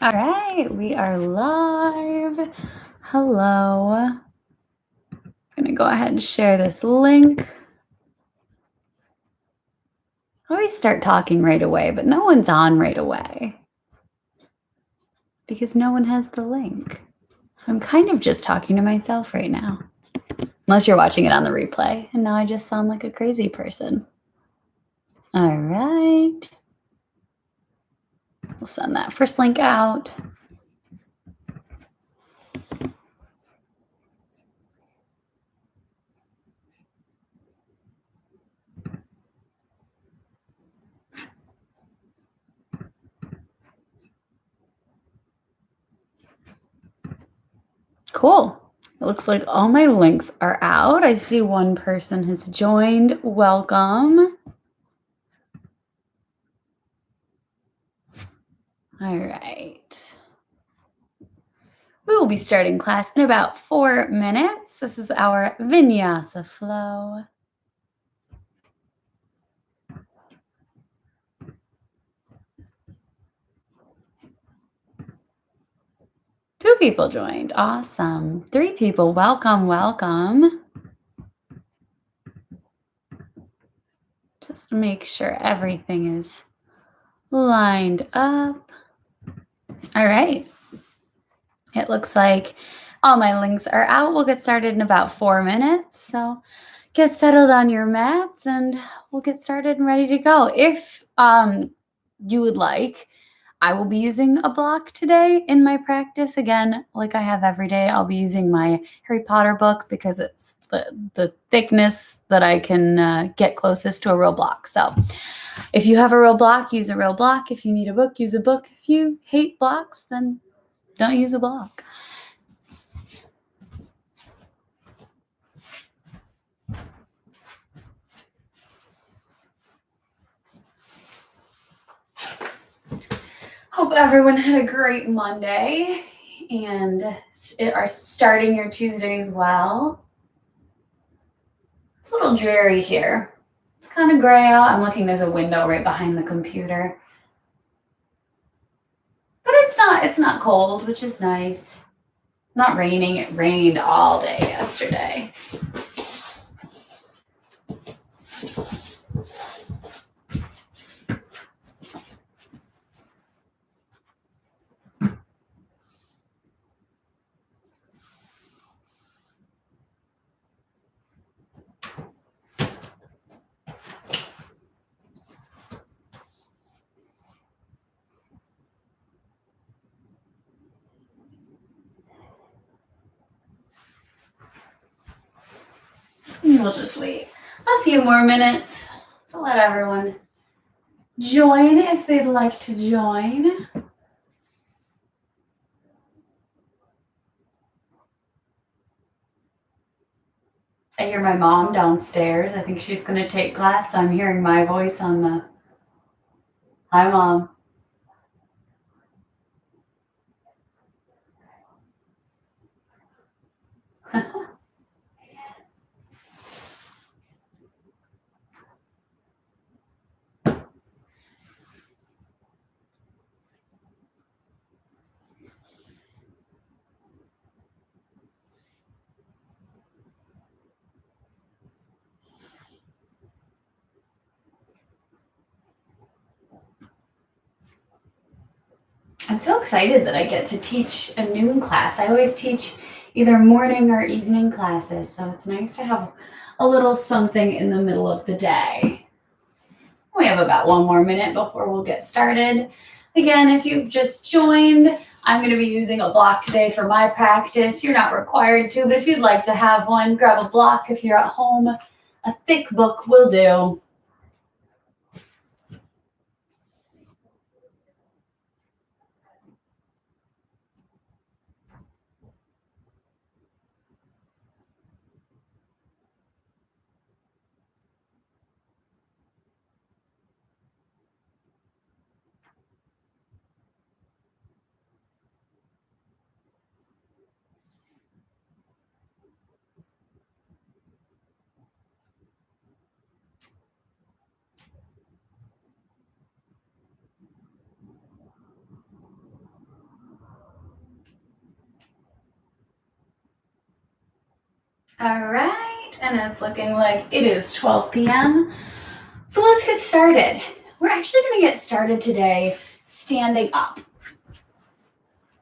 All right, we are live. Hello. I'm going to go ahead and share this link. I always start talking right away, but no one's on right away because no one has the link. So I'm kind of just talking to myself right now, unless you're watching it on the replay. And now I just sound like a crazy person. All right. We'll send that first link out. Cool. It looks like all my links are out. I see one person has joined. Welcome. All right. We will be starting class in about 4 minutes. This is our Vinyasa flow. Two people joined. Awesome. 3 people. Welcome, welcome. Just to make sure everything is lined up. All right. It looks like all my links are out. We'll get started in about 4 minutes. So get settled on your mats and we'll get started and ready to go. If you would like, I will be using a block today in my practice. Again, like I have every day, I'll be using my Harry Potter book because it's the thickness that I can get closest to a real block. So if you have a real block, use a real block. If you need a book, use a book. If you hate blocks, then don't use a block. Hope everyone had a great Monday and are starting your Tuesdays well. It's a little dreary here. It's kind of gray out. I'm looking, there's a window right behind the computer. But it's not cold, which is nice. Not raining. It rained all day yesterday. We'll just wait a few more minutes to let everyone join if they'd like to join. I hear my mom downstairs. I think she's going to take class, so I'm hearing my voice on the... Hi, Mom. I'm so excited that I get to teach a noon class. I always teach either morning or evening classes, so it's nice to have a little something in the middle of the day. We have about 1 more minute before we'll get started. Again, if you've just joined, I'm going to be using a block today for my practice. You're not required to, but if you'd like to have one, grab a block. If you're at home, a thick book will do. All right, and it's looking like it is 12 p.m. So let's get started. We're actually going to get started today standing up.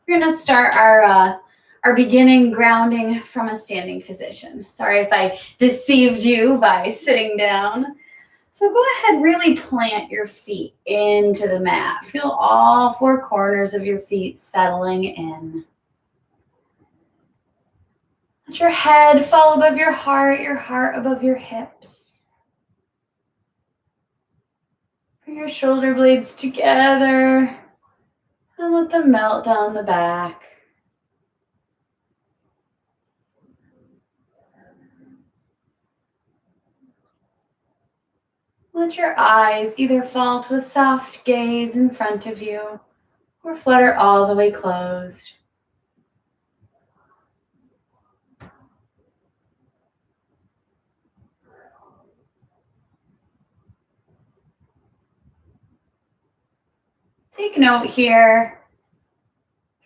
We're going to start our beginning grounding from a standing position. Sorry if I deceived you by sitting down. So go ahead, really plant your feet into the mat. Feel all four corners of your feet settling in. Let your head fall above your heart above your hips. Bring your shoulder blades together and let them melt down the back. Let your eyes either fall to a soft gaze in front of you or flutter all the way closed. Take note here,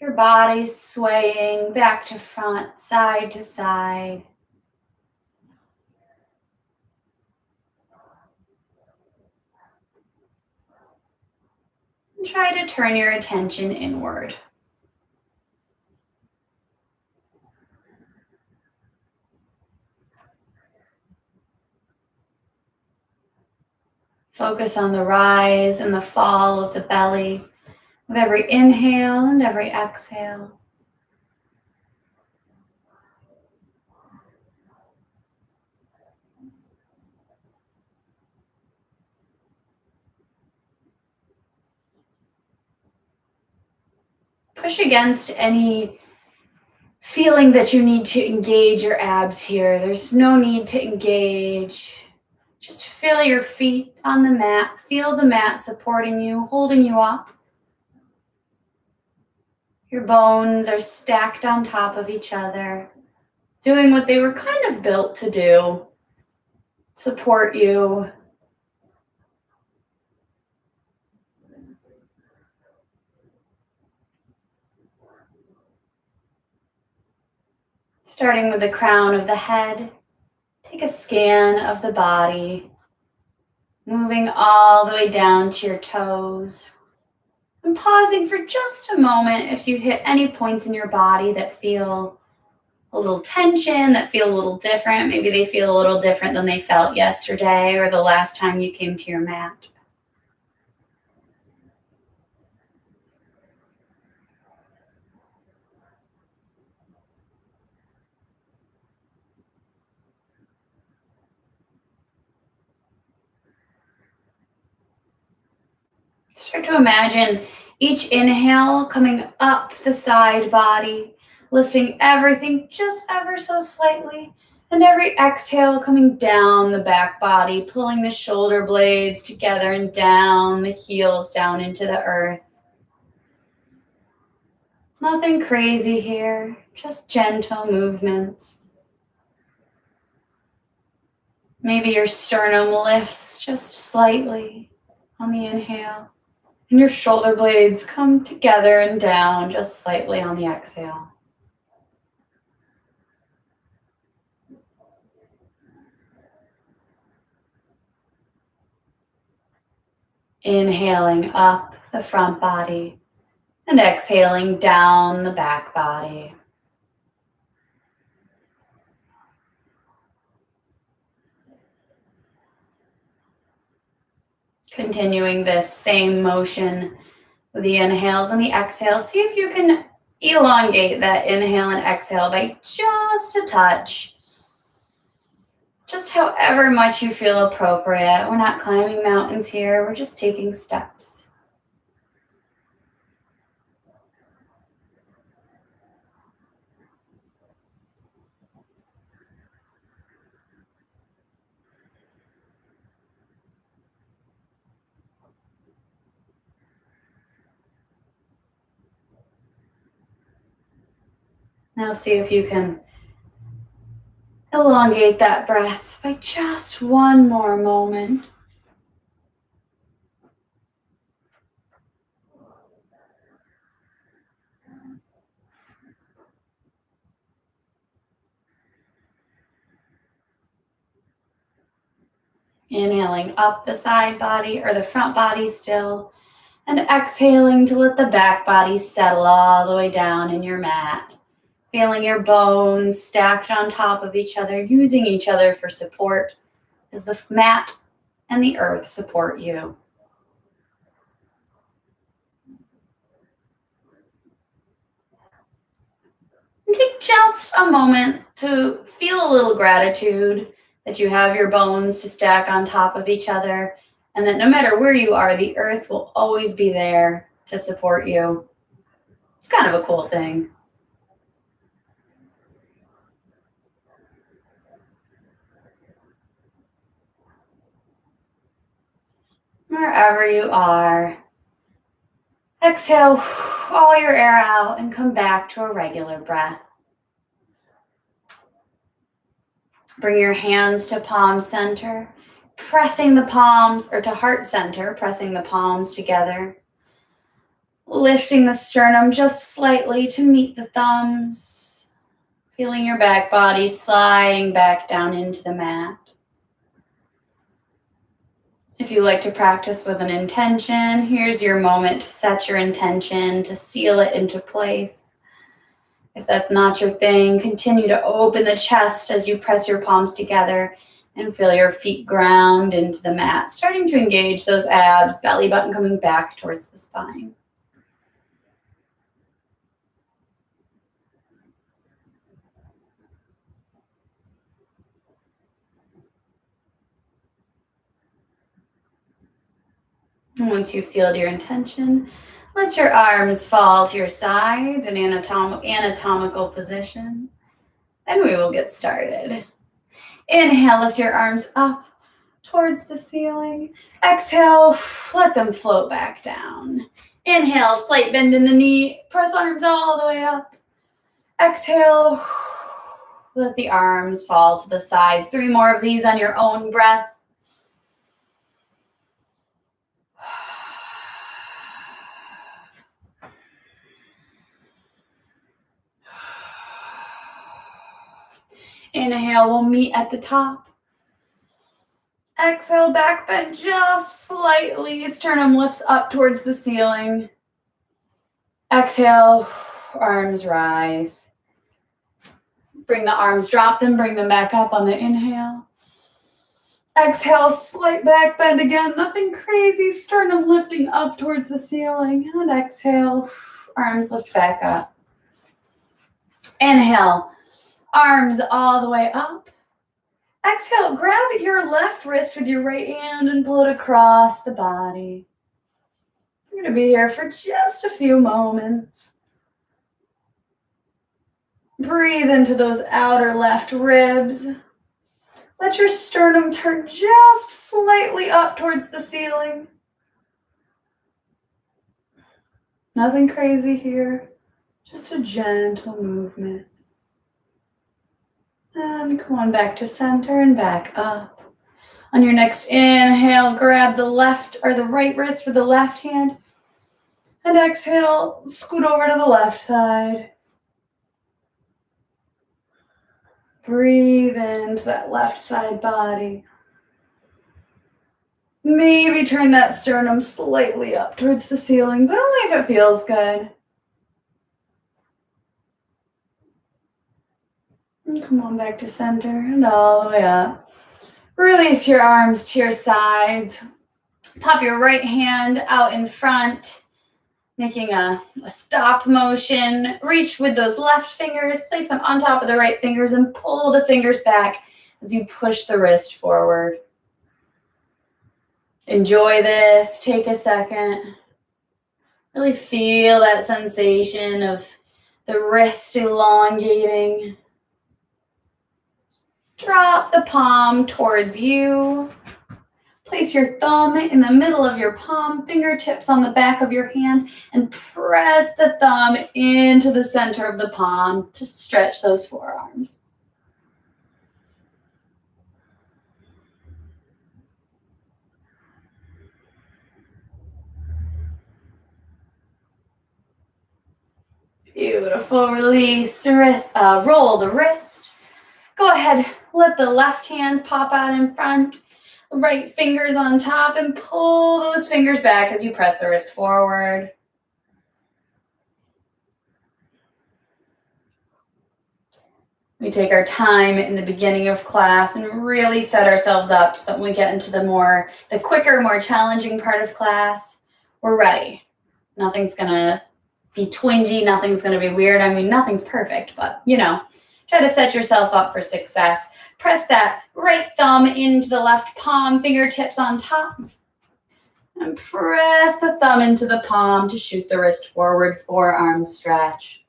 your body's swaying back to front, side to side. And try to turn your attention inward. Focus on the rise and the fall of the belly with every inhale and every exhale. Push against any feeling that you need to engage your abs here. There's no need to engage. Just feel your feet on the mat. Feel the mat supporting you, holding you up. Your bones are stacked on top of each other, doing what they were kind of built to do. Support you. Starting with the crown of the head, take a scan of the body, moving all the way down to your toes. And pausing for just a moment if you hit any points in your body that feel a little tension, that feel a little different. Maybe they feel a little different than they felt yesterday or the last time you came to your mat. Start to imagine each inhale coming up the side body, lifting everything just ever so slightly, and every exhale coming down the back body, pulling the shoulder blades together and down, the heels down into the earth. Nothing crazy here, just gentle movements. Maybe your sternum lifts just slightly on the inhale. And your shoulder blades come together and down just slightly on the exhale. Inhaling up the front body and exhaling down the back body. Continuing this same motion with the inhales and the exhales. See if you can elongate that inhale and exhale by just a touch. Just however much you feel appropriate. We're not climbing mountains here. We're just taking steps. Now see if you can elongate that breath by just one more moment. Inhaling up the side body or the front body still, and exhaling to let the back body settle all the way down in your mat. Feeling your bones stacked on top of each other, using each other for support as the mat and the earth support you. And take just a moment to feel a little gratitude that you have your bones to stack on top of each other, and that no matter where you are, the earth will always be there to support you. It's kind of a cool thing. Wherever you are, exhale all your air out and come back to a regular breath. Bring your hands to palm center, pressing the palms, or to heart center, pressing the palms together. Lifting the sternum just slightly to meet the thumbs. Feeling your back body sliding back down into the mat. If you like to practice with an intention, here's your moment to set your intention, to seal it into place. If that's not your thing, continue to open the chest as you press your palms together and feel your feet ground into the mat, starting to engage those abs, belly button coming back towards the spine. And once you've sealed your intention, let your arms fall to your sides in anatomical position. Then we will get started. Inhale, lift your arms up towards the ceiling. Exhale, let them float back down. Inhale, slight bend in the knee. Press arms all the way up. Exhale, let the arms fall to the sides. 3 more of these on your own breath. Inhale, we'll meet at the top. Exhale, back bend just slightly. Sternum lifts up towards the ceiling. Exhale, arms rise. Bring the arms, drop them, bring them back up on the inhale. Exhale, slight back bend again, nothing crazy. Sternum lifting up towards the ceiling. And exhale, arms lift back up. Inhale, arms all the way up. Exhale, grab your left wrist with your right hand and pull it across the body. You're going to be here for just a few moments. Breathe into those outer left ribs. Let your sternum turn just slightly up towards the ceiling. Nothing crazy here, just a gentle movement. And come on back to center and back up. On your next inhale, grab the left or the right wrist with the left hand. And exhale, scoot over to the left side. Breathe into that left side body. Maybe turn that sternum slightly up towards the ceiling, but only if it feels good. And come on back to center and all the way up. Release your arms to your sides. Pop your right hand out in front, making a stop motion. Reach with those left fingers, place them on top of the right fingers, and pull the fingers back as you push the wrist forward. Enjoy this. Take a second. Really feel that sensation of the wrist elongating. Drop the palm towards you. Place your thumb in the middle of your palm, fingertips on the back of your hand, and press the thumb into the center of the palm to stretch those forearms. Beautiful. Release, roll the wrist. Go ahead, let the left hand pop out in front. right fingers on top and pull those fingers back as you press the wrist forward. We take our time in the beginning of class and really set ourselves up so that when we get into the quicker, more challenging part of class, we're ready. Nothing's gonna be twingy, nothing's gonna be weird. I mean, nothing's perfect, but try to set yourself up for success. Press that right thumb into the left palm, fingertips on top. And press the thumb into the palm to shoot the wrist forward, forearm stretch.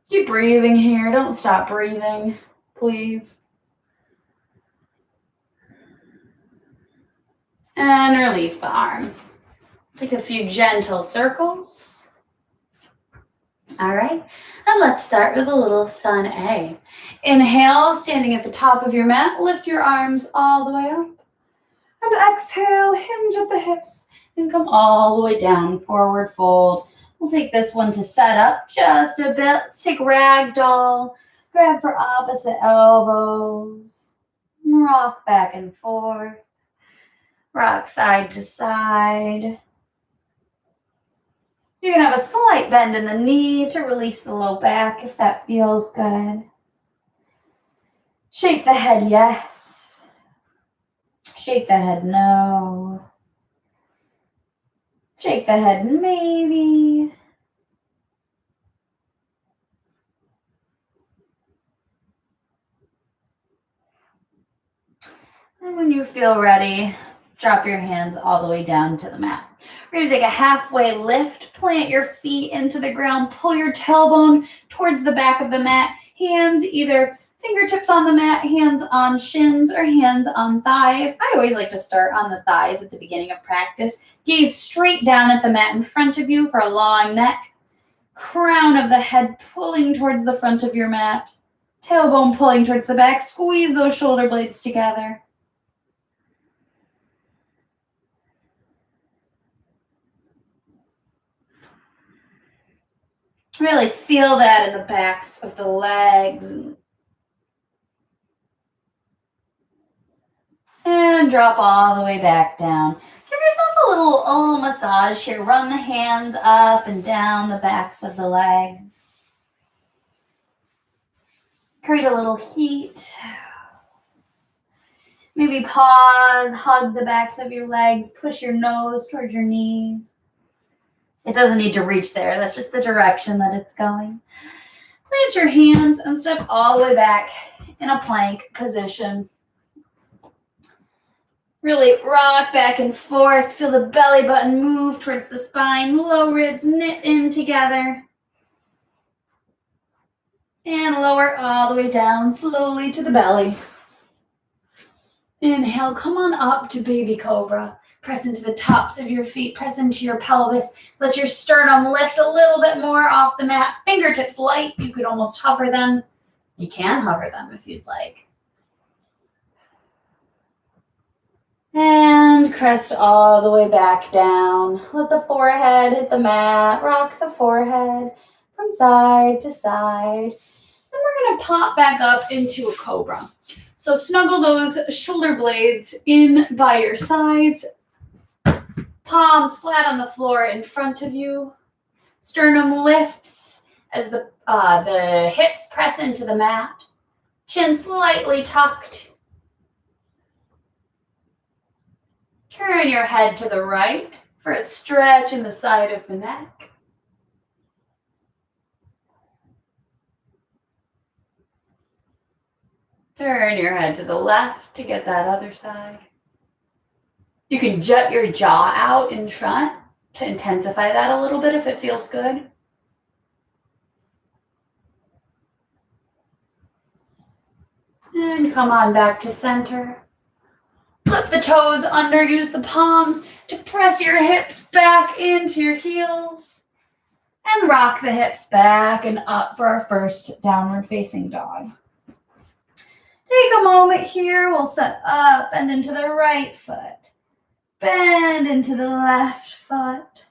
Keep breathing here. Don't stop breathing, please. And release the arm. Take a few gentle circles. All right, and let's start with a little sun A. Inhale, standing at the top of your mat, lift your arms all the way up. And exhale, hinge at the hips and come all the way down, forward fold. We'll take this one to set up just a bit. Let's take ragdoll, grab for opposite elbows, rock back and forth, rock side to side. You're going to have a slight bend in the knee to release the low back if that feels good. Shake the head yes. Shake the head no. Shake the head maybe. And when you feel ready, drop your hands all the way down to the mat. We're going to take a halfway lift, plant your feet into the ground, pull your tailbone towards the back of the mat, hands either fingertips on the mat, hands on shins, or hands on thighs. I always like to start on the thighs at the beginning of practice. Gaze straight down at the mat in front of you for a long neck. Crown of the head pulling towards the front of your mat. Tailbone pulling towards the back. Squeeze those shoulder blades together. Really feel that in the backs of the legs. And drop all the way back down. Give yourself a little massage here. Run the hands up and down the backs of the legs. Create a little heat. Maybe pause, hug the backs of your legs, push your nose towards your knees. It doesn't need to reach there. That's just the direction that it's going. Plant your hands and step all the way back in a plank position. Really rock back and forth. Feel the belly button move towards the spine. Low ribs knit in together. And lower all the way down slowly to the belly. Inhale, come on up to baby cobra. Press into the tops of your feet. Press into your pelvis. Let your sternum lift a little bit more off the mat. Fingertips light. You could almost hover them. You can hover them if you'd like. And crest all the way back down. Let the forehead hit the mat. Rock the forehead from side to side. Then we're going to pop back up into a cobra. So snuggle those shoulder blades in by your sides. Palms flat on the floor in front of you. Sternum lifts as the hips press into the mat. Chin slightly tucked. Turn your head to the right for a stretch in the side of the neck. Turn your head to the left to get that other side. You can jut your jaw out in front to intensify that a little bit if it feels good. And come on back to center. Flip the toes under, use the palms to press your hips back into your heels. And rock the hips back and up for our first downward facing dog. Take a moment here. We'll set up, bend into the right foot. Bend into the left foot.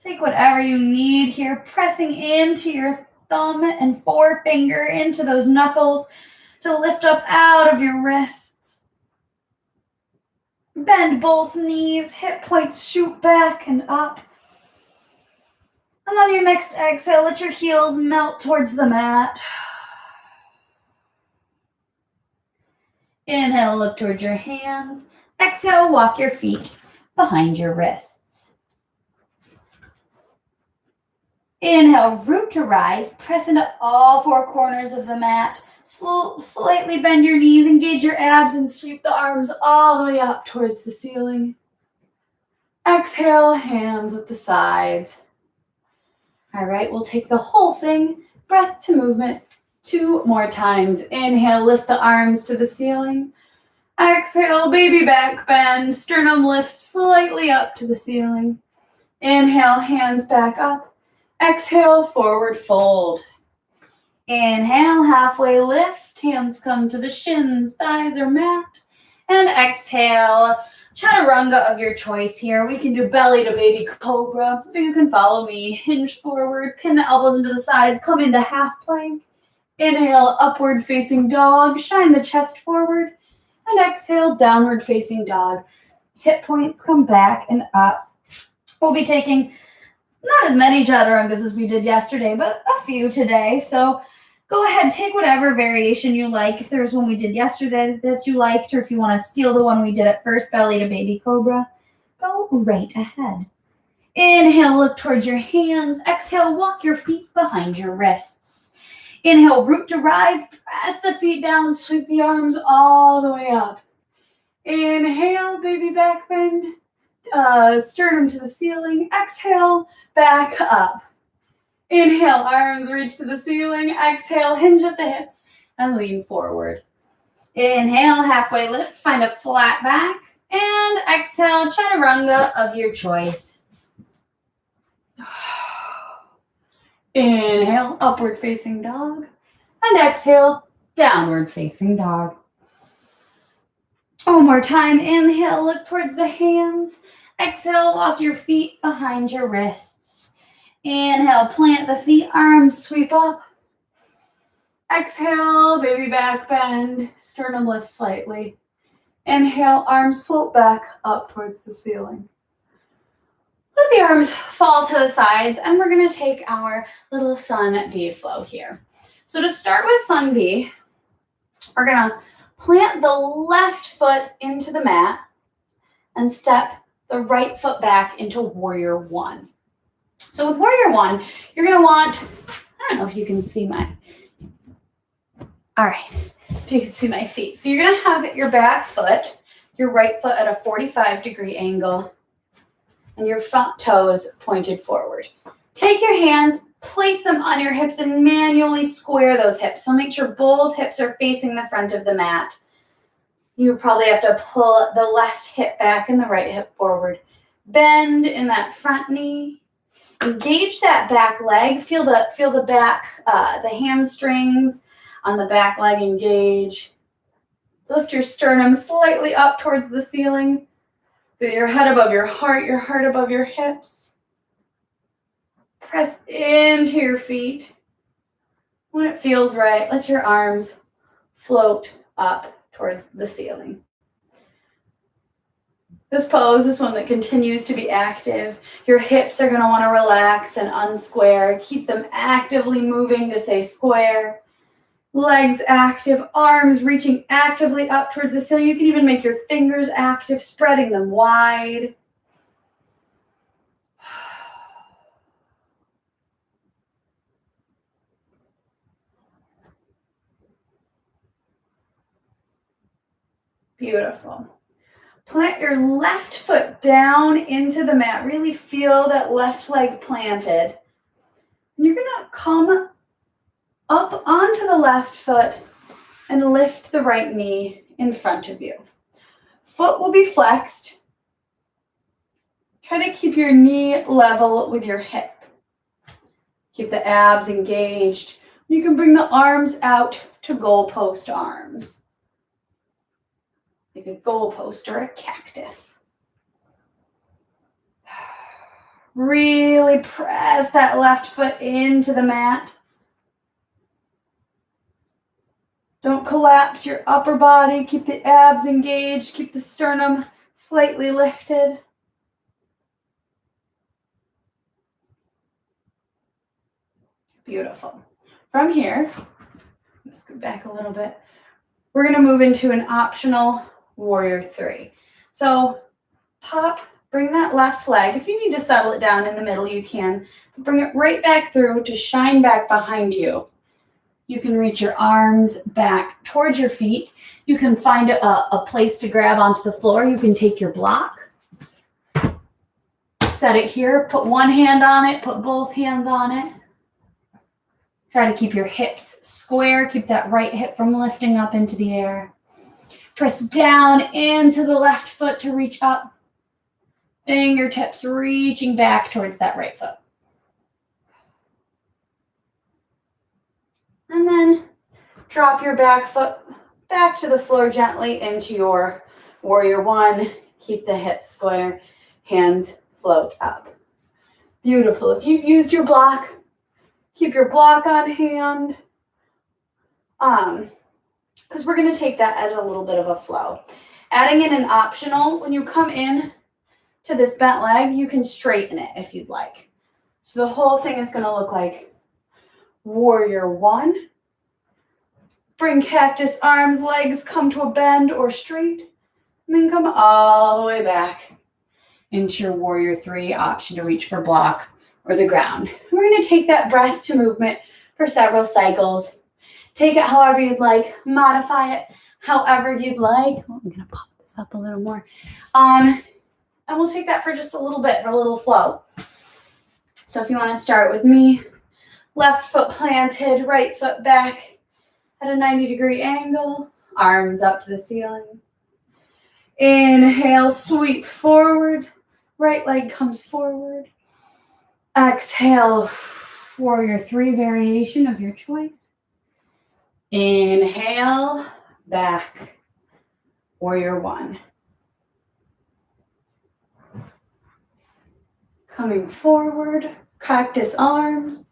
Take whatever you need here, pressing into your thumb and forefinger into those knuckles to lift up out of your wrists. Bend both knees, hip points shoot back and up. And on your next exhale, let your heels melt towards the mat. Inhale, look towards your hands. Exhale, walk your feet behind your wrists. Inhale, root to rise. Press into all four corners of the mat. Slightly bend your knees, engage your abs, and sweep the arms all the way up towards the ceiling. Exhale, hands at the sides. All right, we'll take the whole thing, breath to movement, 2 more times. Inhale, lift the arms to the ceiling. Exhale, baby back bend, sternum lift slightly up to the ceiling. Inhale, hands back up. Exhale, forward fold. Inhale, halfway lift, hands come to the shins, thighs are mat. And exhale, chaturanga of your choice here. We can do belly to baby cobra. You can follow me. Hinge forward, pin the elbows into the sides, come into half plank. Inhale, upward facing dog, shine the chest forward. And exhale, downward facing dog. Hip points come back and up. We'll be taking not as many chaturangas as we did yesterday, but a few today. So go ahead, take whatever variation you like. If there's one we did yesterday that you liked, or if you want to steal the one we did at first, belly to baby cobra, go right ahead. Inhale, look towards your hands. Exhale, walk your feet behind your wrists. Inhale, root to rise. Press the feet down, sweep the arms all the way up. Inhale, baby back bend. Sternum to the ceiling. Exhale, back up. Inhale, arms reach to the ceiling. Exhale, hinge at the hips and lean forward. Inhale, halfway lift, find a flat back. And exhale, chaturanga of your choice. Inhale, upward facing dog. And exhale, downward facing dog. One more time. Inhale, look towards the hands. Exhale, walk your feet behind your wrists. Inhale, plant the feet, arms sweep up. Exhale, baby back bend, sternum lift slightly. Inhale, arms float back up towards the ceiling. Let the arms fall to the sides, and we're going to take our little sun B flow here. So to start with sun B, we're going to plant the left foot into the mat and step the right foot back into warrior one. So with warrior one, you're going to want, I don't know if you can see all right, if you can see my feet. So you're going to have your back foot, your right foot at a 45-degree angle, and your front toes pointed forward. Take your hands, place them on your hips, and manually square those hips. So make sure both hips are facing the front of the mat. You probably have to pull the left hip back and the right hip forward. Bend in that front knee. Engage that back leg. Feel the back, the hamstrings on the back leg engage. Lift your sternum slightly up towards the ceiling. Get your head above your heart above your hips. Press into your feet. When it feels right, let your arms float up towards the ceiling. This pose is one that continues to be active. Your hips are going to want to relax and unsquare. Keep them actively moving to stay square. Legs active, arms reaching actively up towards the ceiling. You can even make your fingers active, spreading them wide. Beautiful. Plant your left foot down into the mat. Really feel that left leg planted. And you're going to come up onto the left foot and lift the right knee in front of you. Foot will be flexed. Try to keep your knee level with your hip. Keep the abs engaged. You can bring the arms out to goalpost arms, like a goalpost or a cactus. Really press that left foot into the mat. Don't collapse your upper body. Keep the abs engaged. Keep the sternum slightly lifted. Beautiful. From here, let's go back a little bit. We're going to move into an optional warrior three. So bring that left leg. If you need to settle it down in the middle, you can. Bring it right back through to shine back behind you. You can reach your arms back towards your feet. You can find a place to grab onto the floor. You can take your block. Set it here. Put one hand on it. Put both hands on it. Try to keep your hips square. Keep that right hip from lifting up into the air. Press down into the left foot to reach up. Fingertips reaching back towards that right foot. And then drop your back foot back to the floor gently into your warrior one. Keep the hips square. Hands float up. Beautiful. If you've used your block, keep your block on hand. Because we're going to take that as a little bit of a flow. Adding in an optional, when you come in to this bent leg, you can straighten it if you'd like. So the whole thing is going to look like warrior one. Bring cactus arms, legs come to a bend or straight. And then come all the way back into your warrior three, option to reach for block or the ground. And we're going to take that breath to movement for several cycles. Take it however you'd like. Modify it however you'd like. Oh, I'm going to pop this up a little more. And we'll take that for just a little bit, for a little flow. So if you want to start with me, left foot planted, right foot back at a 90-degree angle, arms up to the ceiling. Inhale, sweep forward, right leg comes forward. Exhale, warrior three variation of your choice. Inhale, back, warrior one. Coming forward, cactus arms,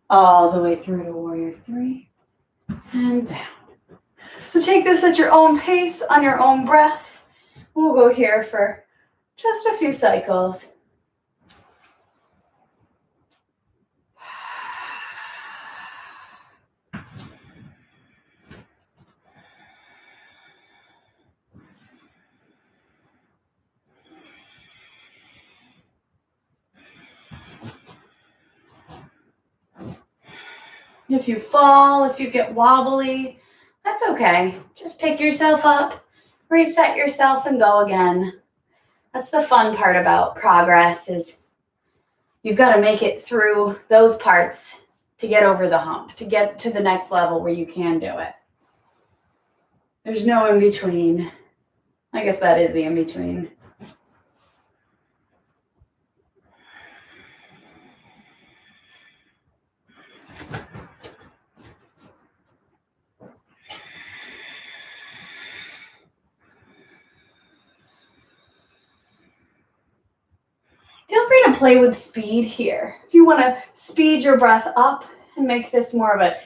all the way through to warrior three, and down. So take this at your own pace, on your own breath. We'll go here for just a few cycles. If you fall, if you get wobbly, that's okay. Just pick yourself up, reset yourself, and go again. That's the fun part about progress, is you've got to make it through those parts to get over the hump, to get to the next level where you can do it. There's no in between. I guess that is the in between. Feel free to play with speed here. If you want to speed your breath up and make this more of a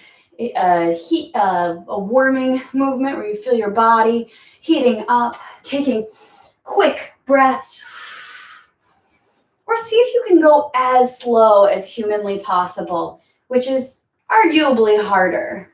warming movement where you feel your body heating up, taking quick breaths, or see if you can go as slow as humanly possible, which is arguably harder.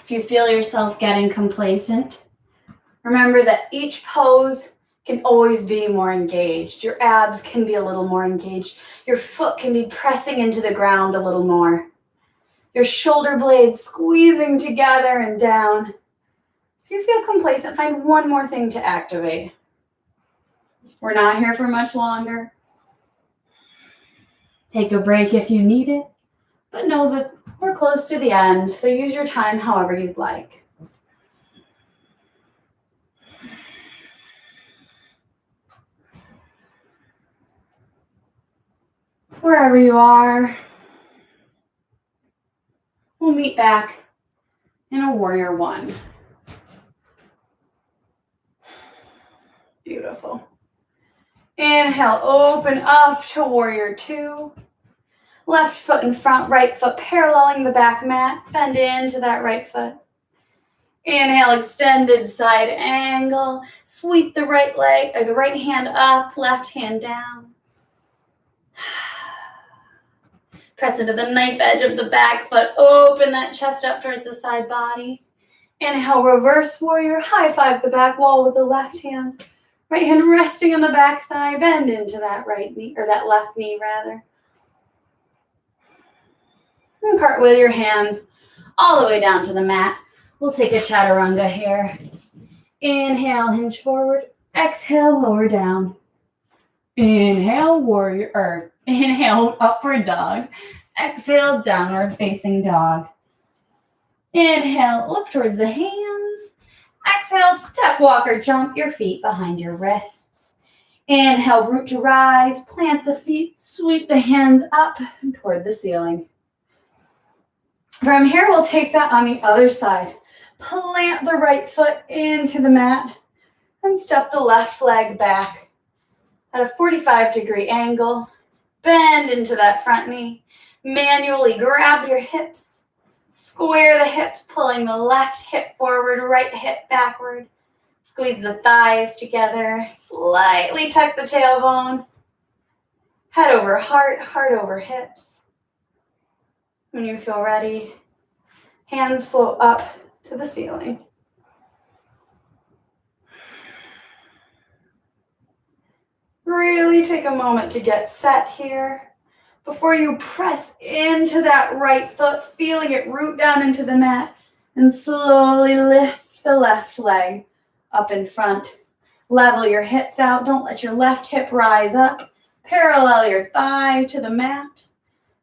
If you feel yourself getting complacent, remember that each pose can always be more engaged. Your abs can be a little more engaged. Your foot can be pressing into the ground a little more. Your shoulder blades squeezing together and down. If you feel complacent, find one more thing to activate. We're not here for much longer. Take a break if you need it, but know that we're close to the end, so use your time however you'd like. Wherever you are, we'll meet back in a warrior one. Beautiful. Inhale, open up to warrior two. Left foot in front, right foot paralleling the back mat. Bend into that right foot. Inhale, extended side angle. Sweep the right leg or the right hand up, left hand down. Press into the knife edge of the back foot. Open that chest up towards the side body. Inhale, reverse warrior. High five the back wall with the left hand. Right hand resting on the back thigh. Bend into that right knee, or that left knee rather. And cartwheel your hands all the way down to the mat. We'll take a chaturanga here. Inhale, hinge forward. Exhale, lower down. Inhale, warrior, inhale, upward dog. Exhale, downward facing dog. Inhale, look towards the hands. Exhale, step, walk, or jump your feet behind your wrists. Inhale, root to rise. Plant the feet. Sweep the hands up toward the ceiling. From here, we'll take that on the other side. Plant the right foot into the mat and step the left leg back at a 45-degree angle. Bend into that front knee. Manually grab your hips. Square the hips, pulling the left hip forward, right hip backward. Squeeze the thighs together. Slightly tuck the tailbone. Head over heart, heart over hips. When you feel ready, hands float up to the ceiling. Really take a moment to get set here before you press into that right foot, feeling it root down into the mat, and slowly lift the left leg up in front. Level your hips out. Don't let your left hip rise up. Parallel your thigh to the mat.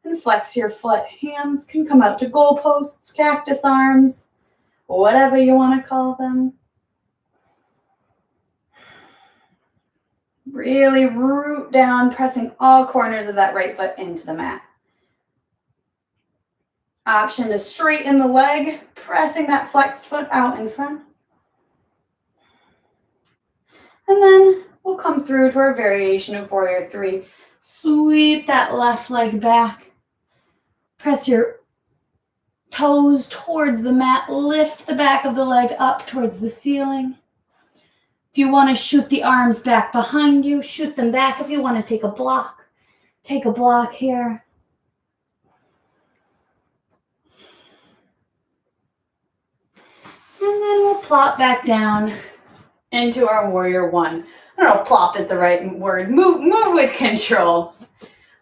And flex your foot. Hands can come out to goalposts, cactus arms, whatever you want to call them. Really root down, pressing all corners of that right foot into the mat. Option to straighten the leg, pressing that flexed foot out in front. And then we'll come through to our variation of warrior three. Sweep that left leg back. Press your toes towards the mat. Lift the back of the leg up towards the ceiling. If you want to shoot the arms back behind you, shoot them back. If you want to take a block here. And then we'll plop back down into our warrior one. I don't know if plop is the right word. Move with control.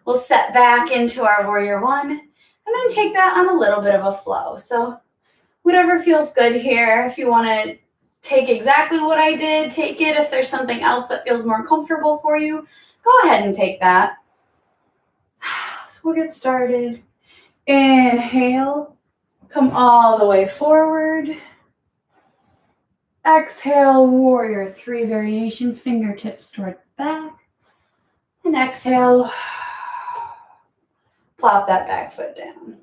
We'll set back into our warrior one and then take that on a little bit of a flow. So whatever feels good here. If you want to take exactly what I did, take it. If there's something else that feels more comfortable for you, go ahead and take that. So we'll get started. Inhale, come all the way forward. Exhale, warrior three variation, fingertips toward the back. And exhale, plop that back foot down.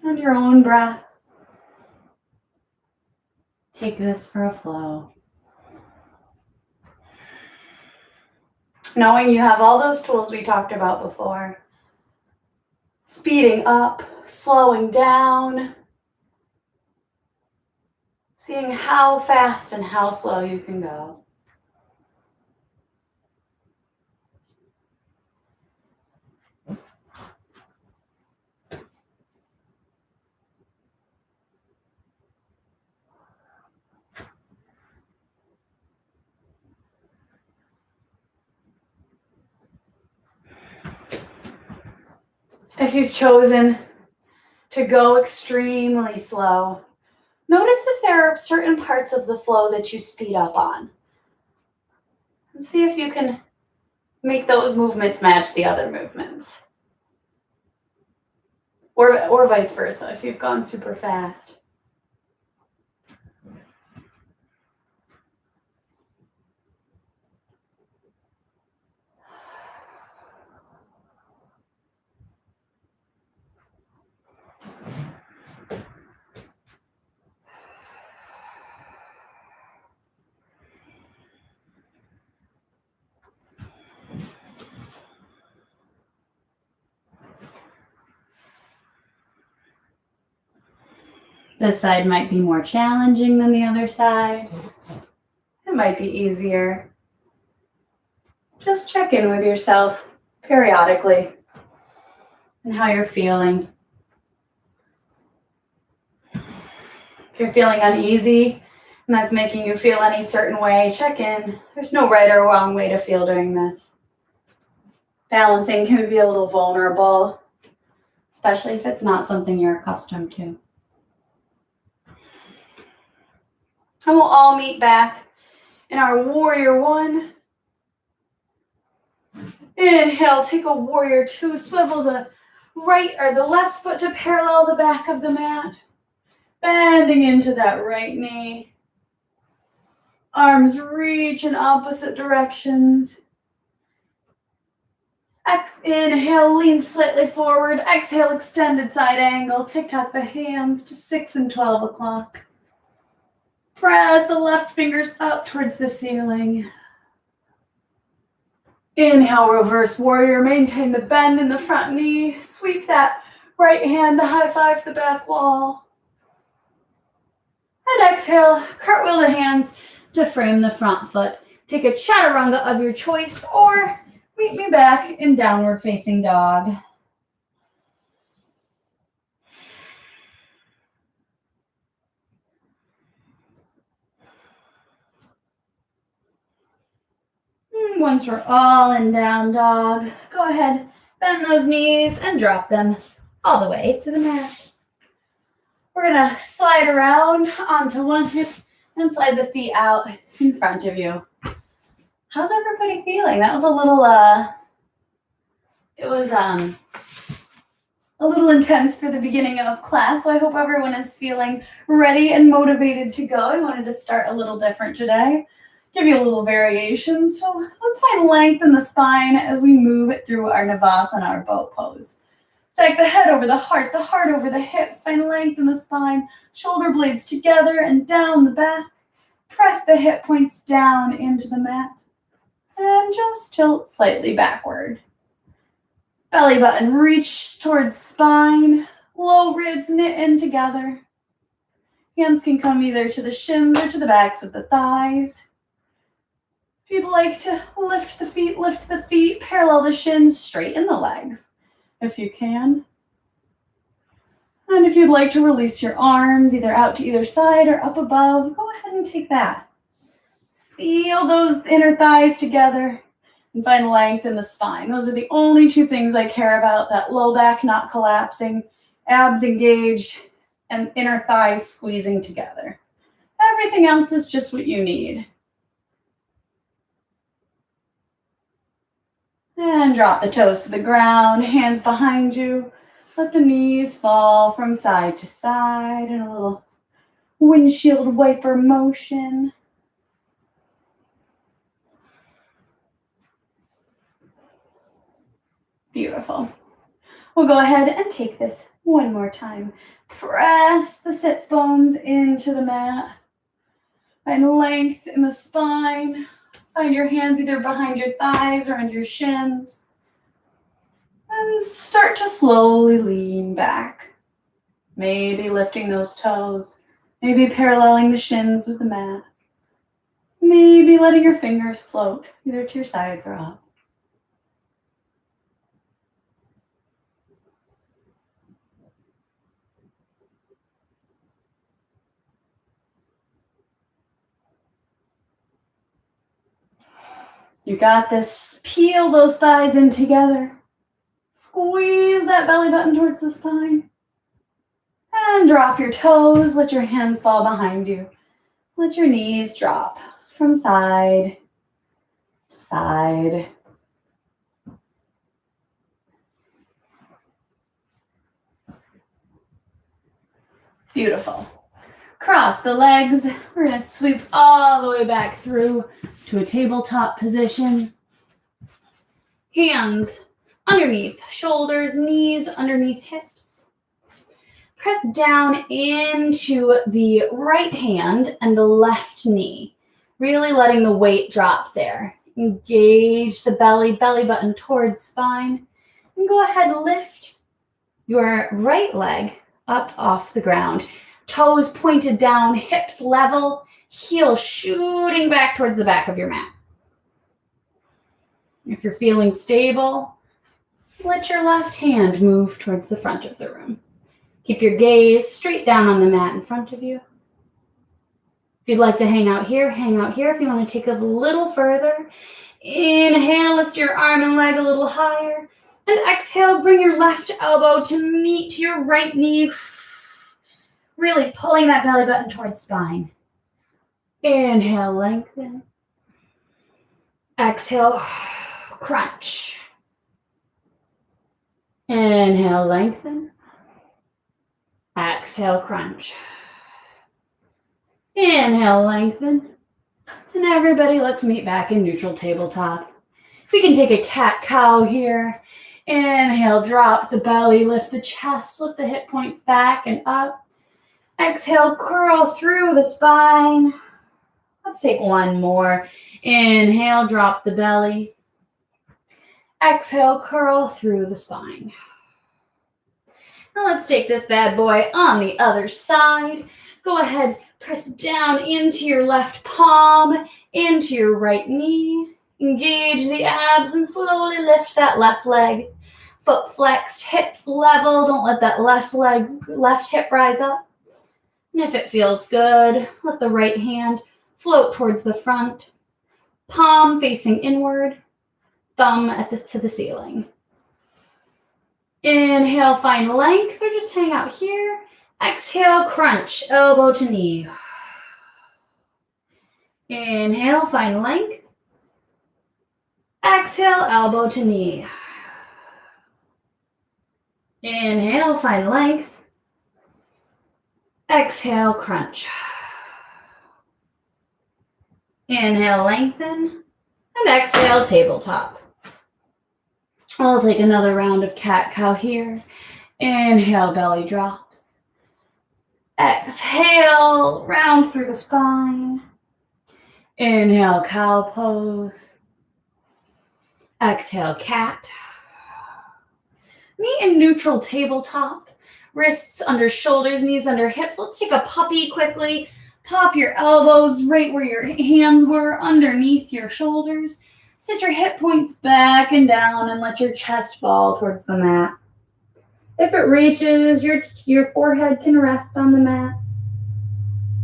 On your own breath, take this for a flow. Knowing you have all those tools we talked about before. Speeding up, slowing down. Seeing how fast and how slow you can go. If you've chosen to go extremely slow, Notice if there are certain parts of the flow that you speed up on. And see if you can make those movements match the other movements. Or vice versa, if you've gone super fast. This side might be more challenging than the other side. It might be easier. Just check in with yourself periodically and how you're feeling. If you're feeling uneasy and that's making you feel any certain way, check in. There's no right or wrong way to feel during this. Balancing can be a little vulnerable, especially if it's not something you're accustomed to. And we'll all meet back in our warrior one. Inhale, take a warrior two. Swivel the right or the left foot to parallel the back of the mat. Bending into that right knee. Arms reach in opposite directions. Inhale, lean slightly forward. Exhale, extended side angle. Tick-tock the hands to 6 and 12 o'clock. Press the left fingers up towards the ceiling. Inhale, reverse warrior. Maintain the bend in the front knee. Sweep that right hand to high five the back wall. And exhale, cartwheel the hands to frame the front foot. Take a chaturanga of your choice or meet me back in downward facing dog. Once we're all in down dog, go ahead, bend those knees and drop them all the way to the mat. We're gonna slide around onto one hip and slide the feet out in front of you. How's everybody feeling? That was a little, a little intense for the beginning of class, so I hope everyone is feeling ready and motivated to go. I wanted to start a little different today. Give you a little variation. So let's find length in the spine as we move it through our Navasana, our boat pose. Stack the head over the heart over the hips. Find length in the spine. Shoulder blades together and down the back. Press the hip points down into the mat. And just tilt slightly backward. Belly button reach towards spine. Low ribs knit in together. Hands can come either to the shins or to the backs of the thighs. If you'd like to lift the feet, parallel the shins, straighten the legs if you can. And if you'd like to release your arms either out to either side or up above, go ahead and take that. Seal those inner thighs together and find length in the spine. Those are the only two things I care about, that low back not collapsing, abs engaged, and inner thighs squeezing together. Everything else is just what you need. And drop the toes to the ground, hands behind you. Let the knees fall from side to side in a little windshield wiper motion. Beautiful. We'll go ahead and take this one more time. Press the sits bones into the mat. Find length in the spine. Find your hands either behind your thighs or under your shins. And start to slowly lean back. Maybe lifting those toes. Maybe paralleling the shins with the mat. Maybe letting your fingers float either to your sides or up. You got this. Peel those thighs in together. Squeeze that belly button towards the spine. And drop your toes, let your hands fall behind you. Let your knees drop from side to side. Beautiful. Cross the legs. We're going to sweep all the way back through to a tabletop position. Hands underneath shoulders, knees underneath hips. Press down into the right hand and the left knee, really letting the weight drop there. Engage the belly button towards spine, and go ahead, lift your right leg up off the ground. Toes pointed down, hips level, heel shooting back towards the back of your mat. If you're feeling stable, let your left hand move towards the front of the room. Keep your gaze straight down on the mat in front of you. If you'd like to hang out here, hang out here. If you want to take it a little further, inhale, lift your arm and leg a little higher. And exhale, bring your left elbow to meet your right knee. Really pulling that belly button towards spine. Inhale, lengthen. Exhale, crunch. Inhale, lengthen. Exhale, crunch. Inhale, lengthen. And everybody, let's meet back in neutral tabletop. We can take a cat-cow here. Inhale, drop the belly, lift the chest, lift the hip points back and up. Exhale, curl through the spine. Let's take one more. Inhale, drop the belly. Exhale, curl through the spine. Now let's take this bad boy on the other side. Go ahead, press down into your left palm, into your right knee. Engage the abs and slowly lift that left leg. Foot flexed, hips level. Don't let that left hip rise up. And if it feels good, let the right hand float towards the front. Palm facing inward, thumb to the ceiling. Inhale, find length, or just hang out here. Exhale, crunch, elbow to knee. Inhale, find length. Exhale, elbow to knee. Inhale, find length. Exhale, crunch. Inhale, lengthen. And exhale, tabletop. I'll take another round of cat-cow here. Inhale, belly drops. Exhale, round through the spine. Inhale, cow pose. Exhale, cat. Meet in neutral tabletop. Wrists under shoulders, knees under hips. Let's take a puppy quickly. Pop your elbows right where your hands were, underneath your shoulders. Sit your hip points back and down and let your chest fall towards the mat. If it reaches, your forehead can rest on the mat.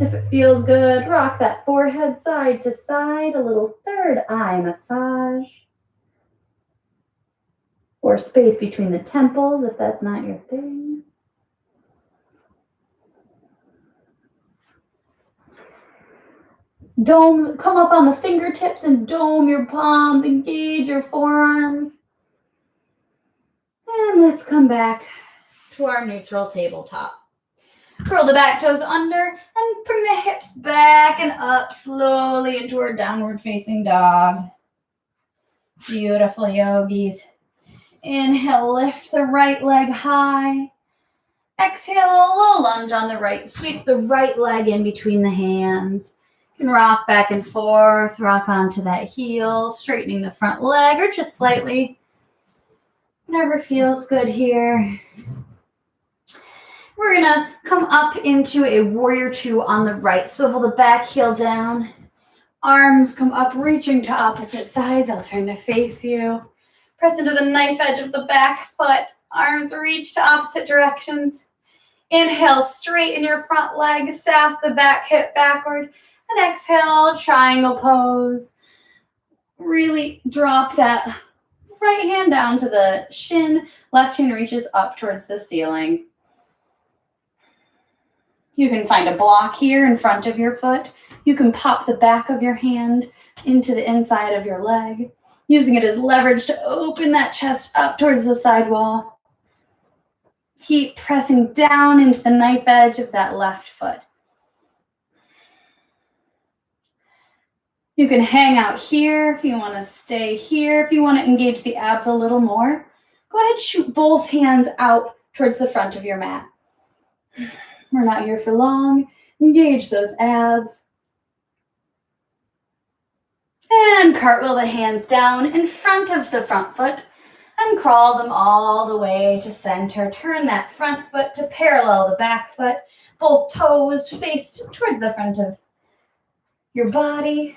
If it feels good, rock that forehead side to side, a little third eye massage. Or space between the temples if that's not your thing. Dome, come up on the fingertips and dome your palms, engage your forearms. And let's come back to our neutral tabletop. Curl the back toes under and bring the hips back and up slowly into our downward facing dog. Beautiful yogis. Inhale, lift the right leg high. Exhale, low lunge on the right. Sweep the right leg in between the hands. You can rock back and forth, rock onto that heel, straightening the front leg or just slightly. Whatever feels good here. We're gonna come up into a warrior two on the right. Swivel the back heel down. Arms come up, reaching to opposite sides. I'll turn to face you. Press into the knife edge of the back foot. Arms reach to opposite directions. Inhale, straighten your front leg, sass the back hip backward. And exhale, triangle pose. Really drop that right hand down to the shin. Left hand reaches up towards the ceiling. You can find a block here in front of your foot. You can pop the back of your hand into the inside of your leg, using it as leverage to open that chest up towards the side wall. Keep pressing down into the knife edge of that left foot. You can hang out here if you want to stay here. If you want to engage the abs a little more, go ahead and shoot both hands out towards the front of your mat. We're not here for long. Engage those abs. And cartwheel the hands down in front of the front foot and crawl them all the way to center. Turn that front foot to parallel the back foot. Both toes faced towards the front of your body.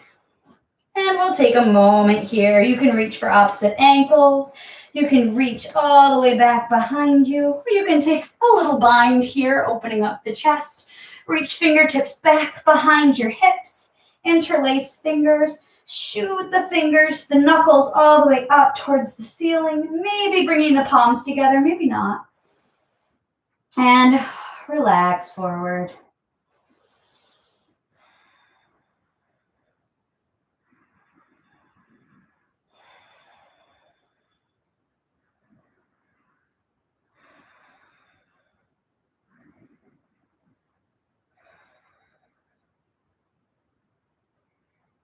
And we'll take a moment here. You can reach for opposite ankles. You can reach all the way back behind you. Or you can take a little bind here, opening up the chest. Reach fingertips back behind your hips. Interlace fingers. Shoot the fingers, the knuckles all the way up towards the ceiling. Maybe bringing the palms together, maybe not. And relax forward.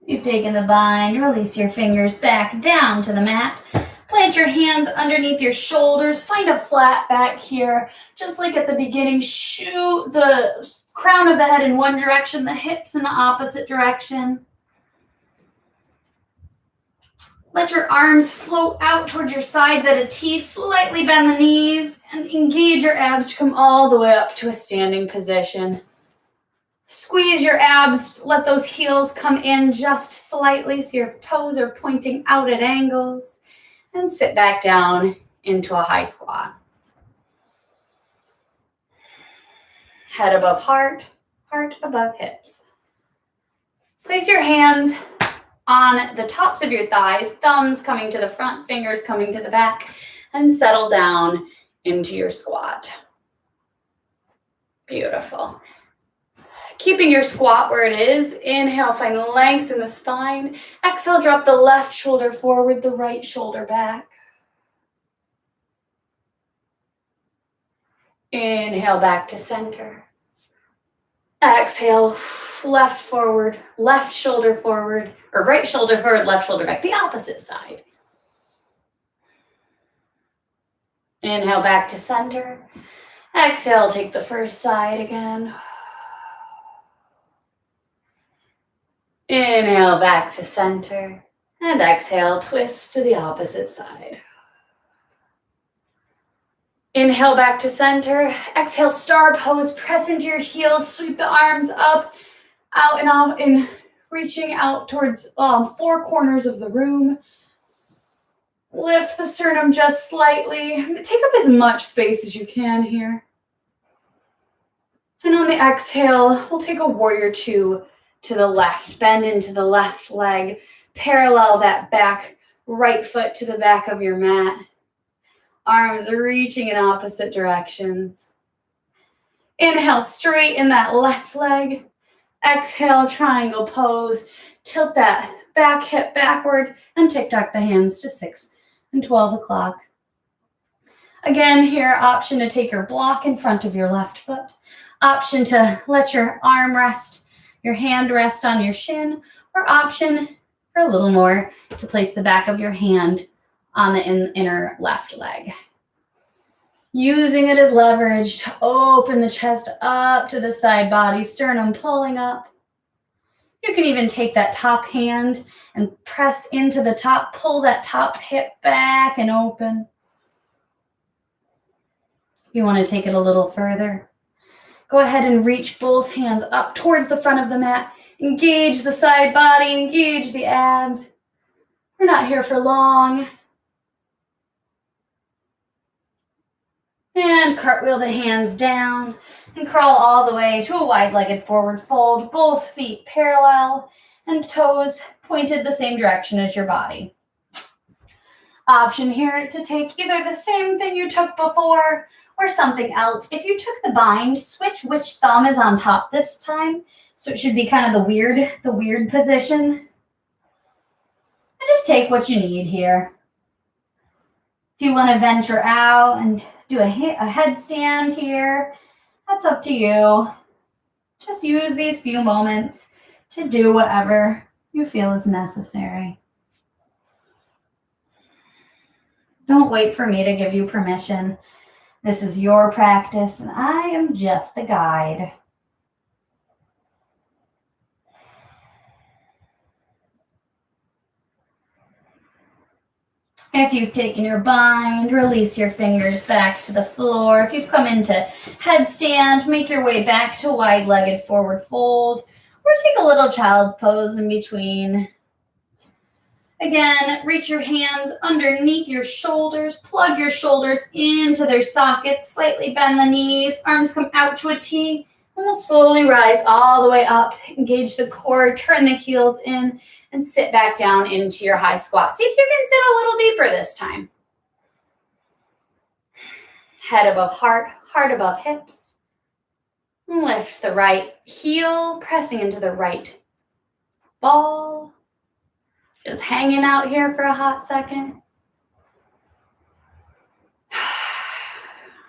You've taken the bind, release your fingers back down to the mat. Plant your hands underneath your shoulders. Find a flat back here. Just like at the beginning, shoot the crown of the head in one direction, the hips in the opposite direction. Let your arms float out towards your sides at a T. Slightly bend the knees and engage your abs to come all the way up to a standing position. Squeeze your abs, let those heels come in just slightly so your toes are pointing out at angles. And sit back down into a high squat. Head above heart, heart above hips. Place your hands on the tops of your thighs, thumbs coming to the front, fingers coming to the back, and settle down into your squat. Beautiful. Keeping your squat where it is, inhale, find length in the spine. Exhale, drop the left shoulder forward, the right shoulder back. Inhale, back to center. Exhale, left forward, left shoulder forward, or right shoulder forward, left shoulder back, the opposite side. Inhale, back to center. Exhale, take the first side again. Inhale, back to center. And exhale, twist to the opposite side. Inhale, back to center. Exhale, star pose. Press into your heels. Sweep the arms up, out and out, and reaching out towards four corners of the room. Lift the sternum just slightly. Take up as much space as you can here. And on the exhale, we'll take a warrior two to the left. Bend into the left leg. Parallel that back right foot to the back of your mat. Arms reaching in opposite directions. Inhale, straighten that left leg. Exhale, triangle pose. Tilt that back hip backward and tick-tock the hands to 6 and 12 o'clock. Again, here, option to take your block in front of your left foot. Option to let your arm rest, your hand rest on your shin, or option for a little more to place the back of your hand on the inner left leg. Using it as leverage to open the chest up to the side body, sternum pulling up. You can even take that top hand and press into the top, pull that top hip back and open. If you want to take it a little further, go ahead and reach both hands up towards the front of the mat. Engage the side body, engage the abs. We're not here for long. And cartwheel the hands down and crawl all the way to a wide-legged forward fold. Both feet parallel and toes pointed the same direction as your body. Option here to take either the same thing you took before or something else. If you took the bind, switch which thumb is on top this time. So it should be kind of the weird position. And just take what you need here. If you want to venture out and do a headstand here, that's up to you. Just use these few moments to do whatever you feel is necessary. Don't wait for me to give you permission. This is your practice, and I am just the guide. If you've taken your bind, release your fingers back to the floor. If you've come into headstand, make your way back to wide-legged forward fold, or take a little child's pose in between. Again, reach your hands underneath your shoulders, plug your shoulders into their sockets, slightly bend the knees, arms come out to a T, and we'll slowly rise all the way up, engage the core, turn the heels in, and sit back down into your high squat. See if you can sit a little deeper this time. Head above heart, heart above hips. Lift the right heel, pressing into the right ball. Just hanging out here for a hot second.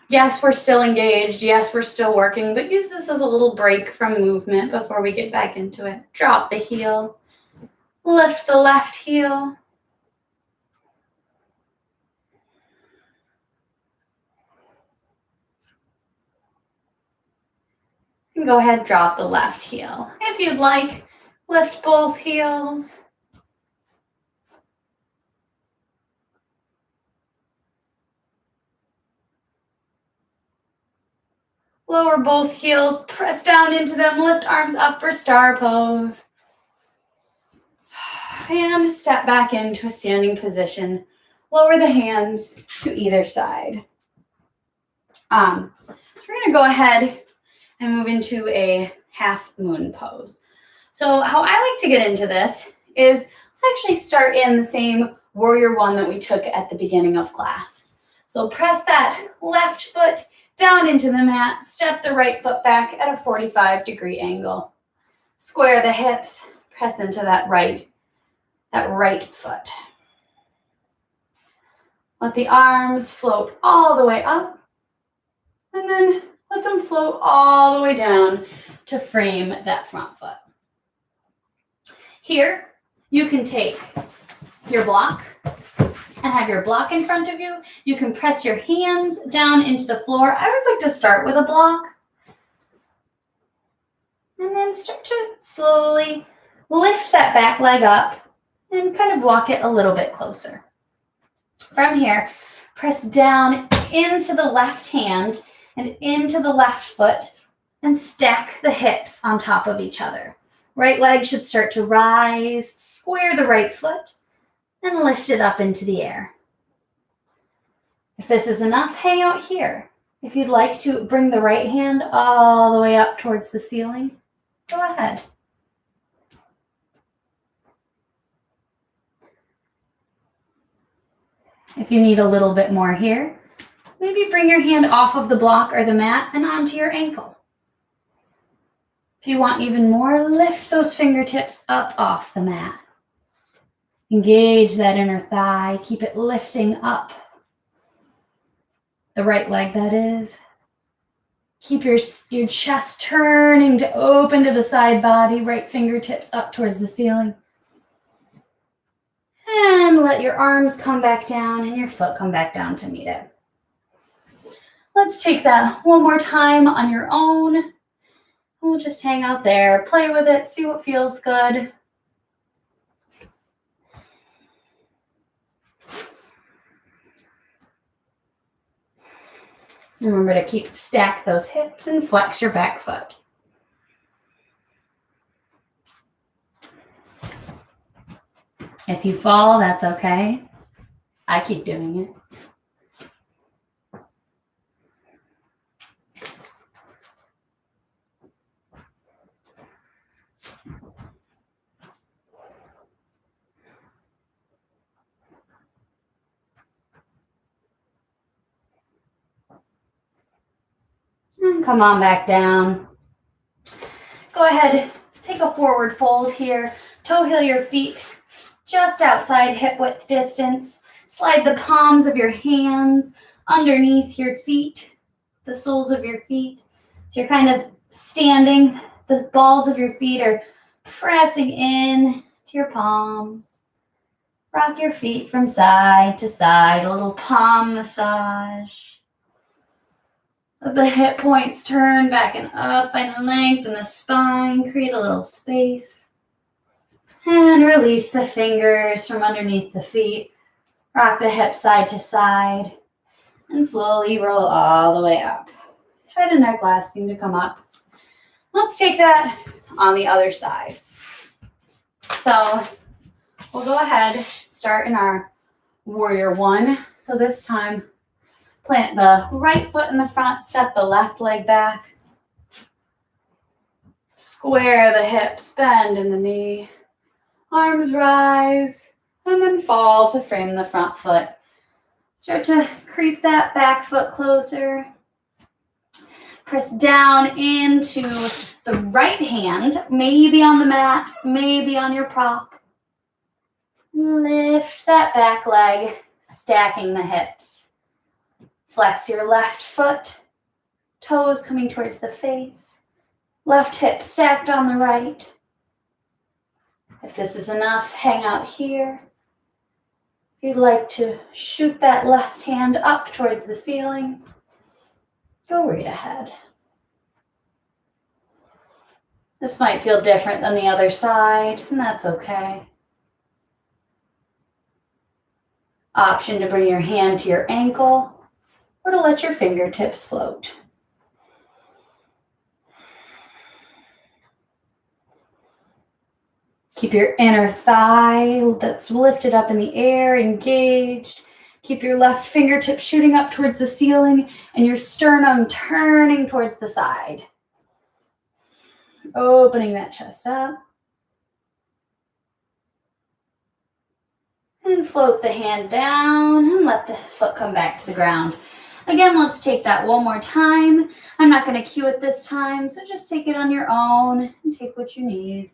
Yes, we're still engaged. Yes, we're still working, but use this as a little break from movement before we get back into it. Drop the heel. Lift the left heel. And go ahead, drop the left heel. If you'd like, lift both heels. Lower both heels, press down into them, lift arms up for star pose. And step back into a standing position. Lower the hands to either side. So we're going to go ahead and move into a half moon pose. So how I like to get into this is, let's actually start in the same warrior one that we took at the beginning of class. So press that left foot down into the mat, step the right foot back at a 45-degree angle. Square the hips, press into that right foot. Let the arms float all the way up, and then let them float all the way down to frame that front foot. Here, you can take your block and have your block in front of you. You can press your hands down into the floor. I always like to start with a block. And then start to slowly lift that back leg up and kind of walk it a little bit closer. From here, press down into the left hand and into the left foot and stack the hips on top of each other. Right leg should start to rise, square the right foot, and lift it up into the air. If this is enough, hang out here. If you'd like to bring the right hand all the way up towards the ceiling, go ahead. If you need a little bit more here, maybe bring your hand off of the block or the mat and onto your ankle. If you want even more, lift those fingertips up off the mat. Engage that inner thigh. Keep it lifting up. The right leg, that is. Keep your chest turning to open to the side body. Right fingertips up towards the ceiling. And let your arms come back down and your foot come back down to meet it. Let's take that one more time on your own. We'll just hang out there, play with it, see what feels good. Remember to stack those hips and flex your back foot. If you fall, that's okay. I keep doing it. come on back down. Go ahead, take a forward fold here. Toe heel your feet just outside hip width distance. Slide the palms of your hands underneath your feet, the soles of your feet. So you're kind of standing. The balls of your feet are pressing in to your palms. Rock your feet from side to side, a little palm massage. Let the hip points turn back and up, find length in the spine, create a little space. And release the fingers from underneath the feet. Rock the hips side to side and slowly roll all the way up. Head and neck last thing to come up. Let's take that on the other side. So we'll go ahead, start in our warrior one. So this time, plant the right foot in the front, step the left leg back. Square the hips, bend in the knee. Arms rise, and then fall to frame the front foot. Start to creep that back foot closer. Press down into the right hand, maybe on the mat, maybe on your prop. Lift that back leg, stacking the hips. Flex your left foot, toes coming towards the face. Left hip stacked on the right. If this is enough, hang out here. If you'd like to shoot that left hand up towards the ceiling, go right ahead. This might feel different than the other side, and that's okay. Option to bring your hand to your ankle or to let your fingertips float. Keep your inner thigh that's lifted up in the air, engaged. Keep your left fingertip shooting up towards the ceiling and your sternum turning towards the side. Opening that chest up. And float the hand down and let the foot come back to the ground. Again, let's take that one more time. I'm not going to cue it this time, so just take it on your own and take what you need.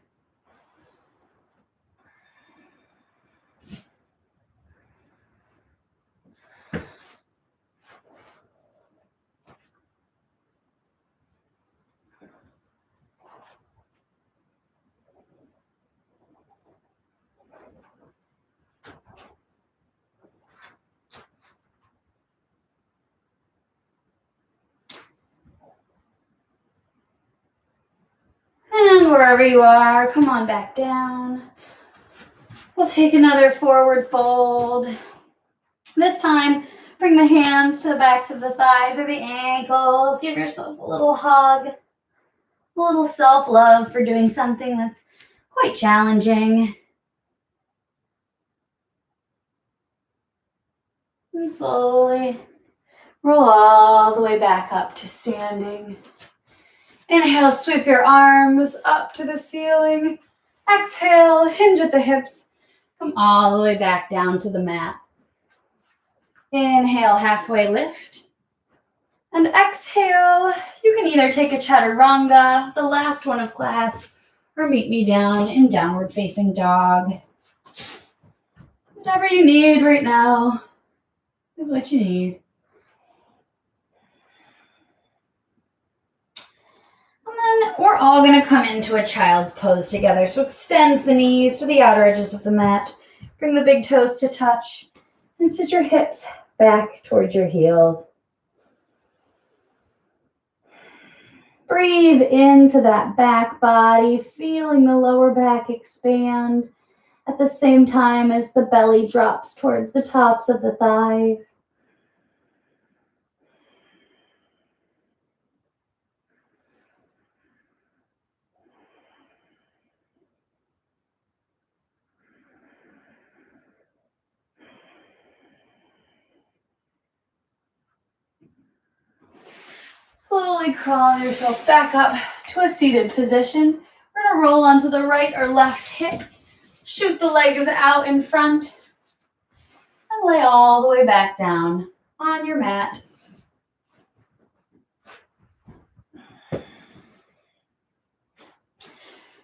And wherever you are, come on back down. We'll take another forward fold. This time, bring the hands to the backs of the thighs or the ankles. Give yourself a little hug, a little self-love for doing something that's quite challenging. And slowly roll all the way back up to standing. Inhale, sweep your arms up to the ceiling. Exhale, hinge at the hips. Come all the way back down to the mat. Inhale, halfway lift. And exhale, you can either take a chaturanga, the last one of class, or meet me down in downward facing dog. Whatever you need right now is what you need. And then we're all going to come into a child's pose together. So extend the knees to the outer edges of the mat. Bring the big toes to touch and sit your hips back towards your heels. Breathe into that back body, feeling the lower back expand at the same time as the belly drops towards the tops of the thighs. Slowly crawl yourself back up to a seated position. We're going to roll onto the right or left hip. Shoot the legs out in front. And lay all the way back down on your mat.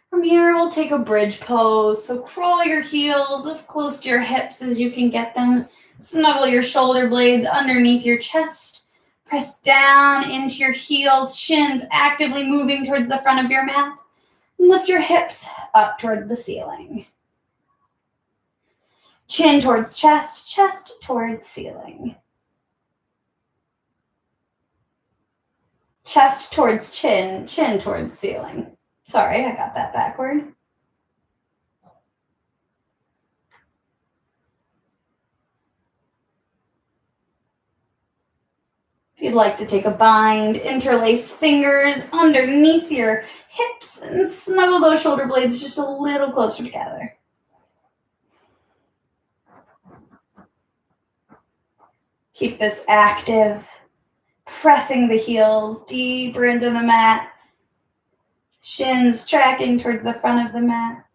From here, we'll take a bridge pose. So crawl your heels as close to your hips as you can get them. Snuggle your shoulder blades underneath your chest. Press down into your heels, shins actively moving towards the front of your mat. And lift your hips up toward the ceiling. Chin towards chest, chest towards ceiling. Chest towards chin, chin towards ceiling. Sorry, I got that backward. If you'd like to take a bind, interlace fingers underneath your hips and snuggle those shoulder blades just a little closer together. Keep this active, pressing the heels deeper into the mat, shins tracking towards the front of the mat.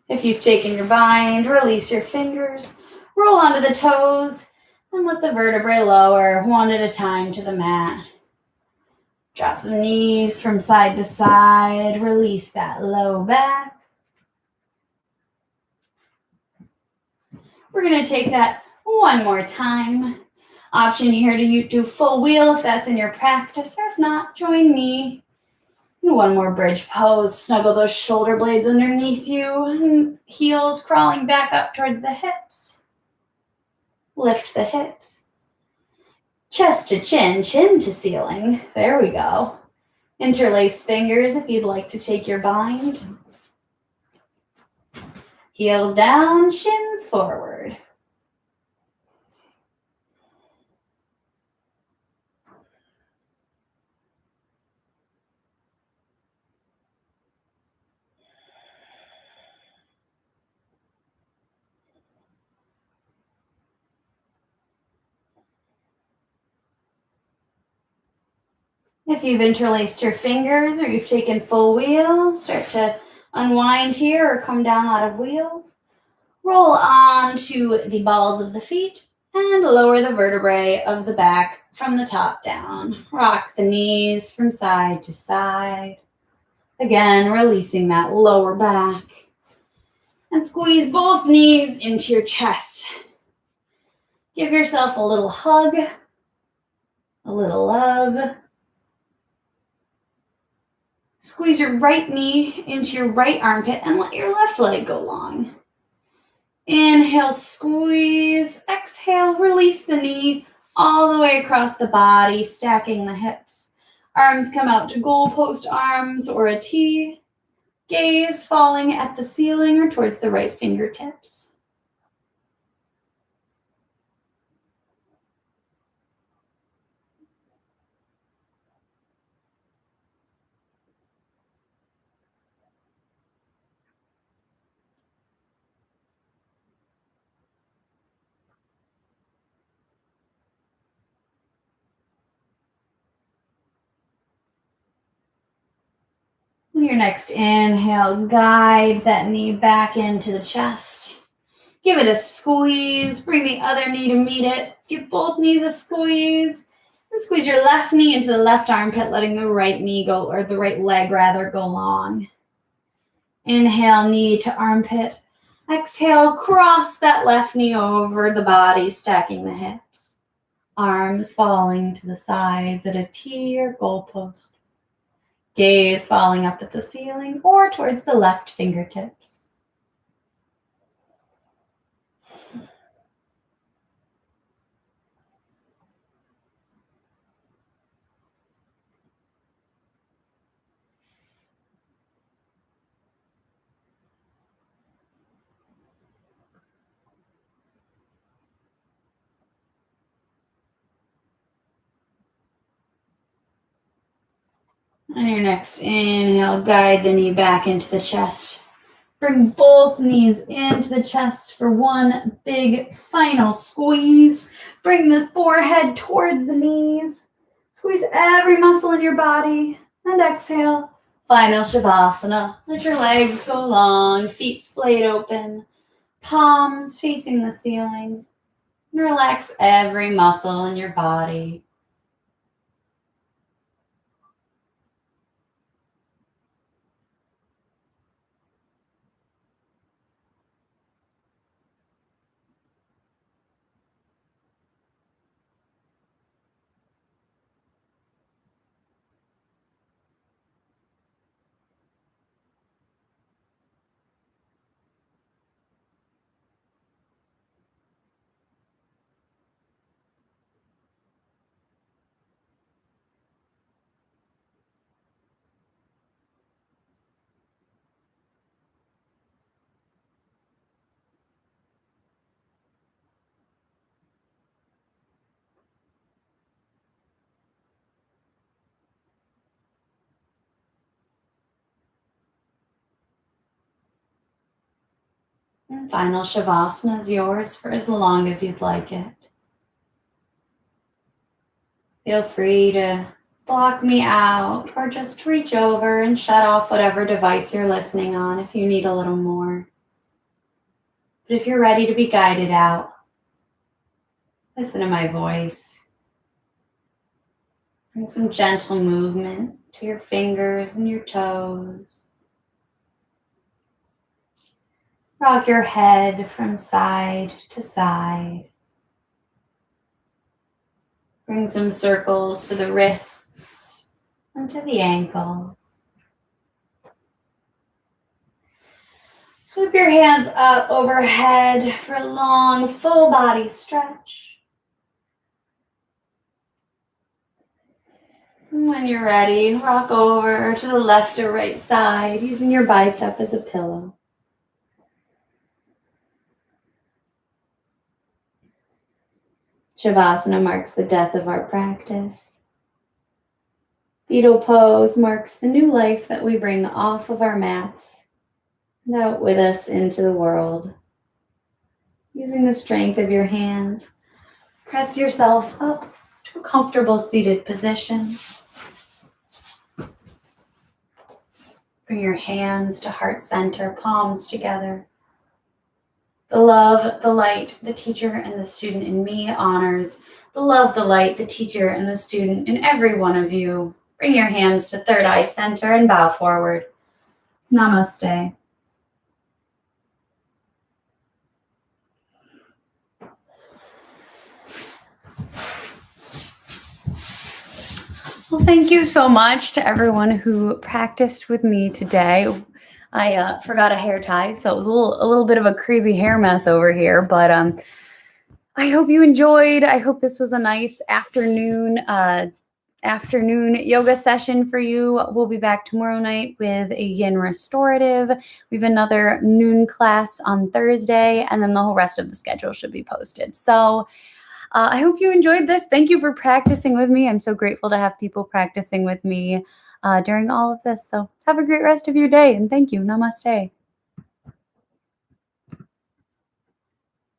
If you've taken your bind, release your fingers, roll onto the toes, and let the vertebrae lower one at a time to the mat. Drop the knees from side to side, release that low back. We're going to take that one more time. Option here to do full wheel if that's in your practice, or if not, join me. And one more bridge pose. Snuggle those shoulder blades underneath you, and heels crawling back up towards the hips. Lift the hips. Chest to chin, chin to ceiling. There we go. Interlace fingers if you'd like to take your bind. Heels down, shins forward. If you've interlaced your fingers or you've taken full wheel, start to unwind here or come down out of wheel. Roll onto the balls of the feet and lower the vertebrae of the back from the top down. Rock the knees from side to side. Again, releasing that lower back. And squeeze both knees into your chest. Give yourself a little hug, a little love. Squeeze your right knee into your right armpit and let your left leg go long. Inhale, squeeze. Exhale, release the knee all the way across the body, stacking the hips. Arms come out to goalpost arms or a T. Gaze falling at the ceiling or towards the right fingertips. On your next inhale, guide that knee back into the chest. Give it a squeeze. Bring the other knee to meet it. Give both knees a squeeze. And squeeze your left knee into the left armpit, letting the right knee go, or the right leg rather, go long. Inhale, knee to armpit. Exhale, cross that left knee over the body, stacking the hips. Arms falling to the sides at a T or goalpost. Gaze falling up at the ceiling or towards the left fingertips. On your next inhale, guide the knee back into the chest. Bring both knees into the chest for one big final squeeze. Bring the forehead toward the knees. Squeeze every muscle in your body. And exhale, final Shavasana. Let your legs go long, feet splayed open, palms facing the ceiling. And relax every muscle in your body. And final Shavasana is yours for as long as you'd like it. Feel free to block me out or just reach over and shut off whatever device you're listening on if you need a little more. But if you're ready to be guided out, listen to my voice. Bring some gentle movement to your fingers and your toes. Rock your head from side to side. Bring some circles to the wrists and to the ankles. Sweep your hands up overhead for a long, full body stretch. And when you're ready, rock over to the left or right side, using your bicep as a pillow. Shavasana marks the death of our practice. Fetal pose marks the new life that we bring off of our mats and out with us into the world. Using the strength of your hands, press yourself up to a comfortable seated position. Bring your hands to heart center, palms together. The love, the light, the teacher, and the student in me honors the love, the light, the teacher, and the student in every one of you. Bring your hands to third eye center and bow forward. Namaste. Well, thank you so much to everyone who practiced with me today. I forgot a hair tie, so it was a little bit of a crazy hair mess over here, but I hope you enjoyed. I hope this was a nice afternoon yoga session for you. We'll be back tomorrow night with a yin restorative. We have another noon class on Thursday, and then the whole rest of the schedule should be posted. So I hope you enjoyed this. Thank you for practicing with me. I'm so grateful to have people practicing with me during all of this. So have a great rest of your day, and thank you. Namaste.